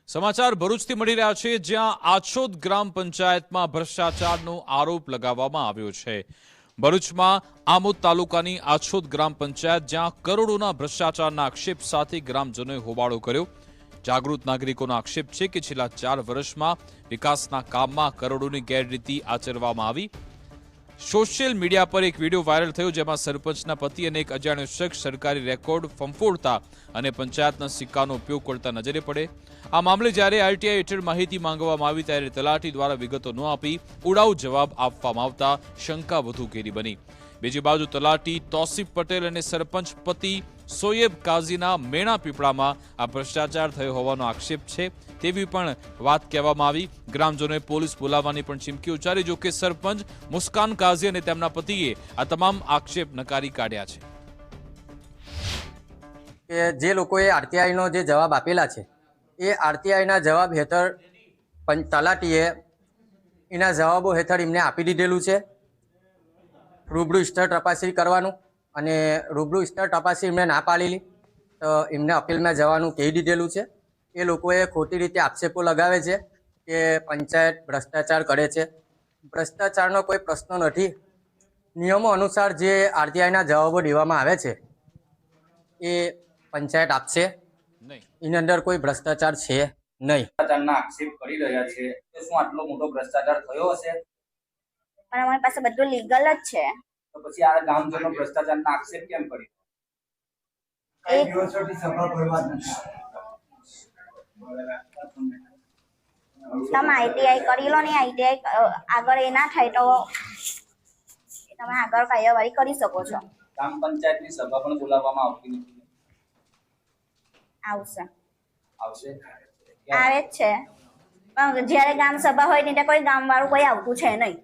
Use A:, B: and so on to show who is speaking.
A: સમાચાર ભરૂચથી મળી રહ્યા છે, જ્યાં આછોદ ગ્રામ પંચાયતમાં ભ્રષ્ટાચારનો આરોપ લગાવવામાં આવ્યો છે। ભરૂચમાં આમોદ તાલુકાની આછોદ ગ્રામ પંચાયત, જ્યાં કરોડોના ભ્રષ્ટાચારના આક્ષેપ સાથે ગ્રામજનોએ હોબાળો કર્યો। જાગૃત નાગરિકોનો આક્ષેપ છે કે છેલ્લા 4 વર્ષમાં વિકાસના કામમાં કરોડોની ગેરરીતિ આચરવામાં આવી। સોશિયલ મીડિયા પર એક વિડીયો વાયરલ થયો, જેમાં સરપંચના પતિ અને એક અજાણ્યો શખ્સ સરકારી રેકોર્ડ ફંફોડતા અને પંચાયતના સિક્કાનો ઉપયોગ કરતા નજરે પડે। આ મામલે જ્યારે આરટીઆઈ હેઠળ માહિતી માંગવામાં આવી, ત્યારે તલાટી દ્વારા વિગતો ન આપી ઉડાઉ જવાબ આપવામાં આવતા શંકા વધુ ઘેરી બની। બીજી બાજુ તલાટી તૌસીફ પટેલ અને સરપંચ પતિ સોયેબ કાઝીના મેણા પીપળામાં આ ભ્રષ્ટાચાર થયો હોવાનો આક્ષેપ છે તેવી પણ વાત કહેવામાં આવી। ગ્રામજનોએ પોલીસ બોલાવવાની પણ ચીમકી ઉચ્ચારી, જો કે સરપંચ મુસ્કાન કાઝી અને તેમના પતિએ આ તમામ આક્ષેપ નકારી કાઢ્યા છે।
B: કે જે લોકોએ આરટીઆઈનો જે જવાબ આપેલા છે, એ આરટીઆઈના જવાબ હેઠળ તલાટીએ એના જવાબો હેઠળ એમને આપી દીધેલું છે રૂબરૂ સ્તર તપાસણી કરવાનું, અને રૂબરૂ સ્તર તપાસણી એમને ના પાડેલી તો એમને અપીલમાં જવાનું કહી દીધેલું છે। એ લોકોએ ખોટી રીતે આક્ષેપો લગાવે છે કે પંચાયત ભ્રષ્ટાચાર કરે છે। ભ્રષ્ટાચારનો કોઈ પ્રશ્ન નથી। નિયમો અનુસાર જે આરટીઆઈના જવાબો દેવામાં આવે છે એ પંચાયત આપશે, એની અંદર કોઈ ભ્રષ્ટાચાર છે નહીં।
C: ભ્રષ્ટાચારના આક્ષેપ કરી રહ્યા છે તો શું આટલો મોટો ભ્રષ્ટાચાર થયો હશે?
D: પણ અમારી પાસે બધું લીગલ જ છે,
C: તો પછી આ ગામજનો ભ્રષ્ટાચારના આક્ષેપ કેમ કરી?
D: તમે આઈટીઆઈ કરી લો ને, આઈટીઆઈ આગળ એ ના થાય તો તમે આગળ કાર્યવાહી કરી શકો છો।
C: ગ્રામ પંચાયતની સભા પણ બોલાવવામાં આવતી નથી?
D: આવશે,
C: આવશે,
D: આવે જ છે, પણ જ્યારે ગામ સભા હોય ને કોઈ ગામ વાળું કોઈ આવતું છે નહીં।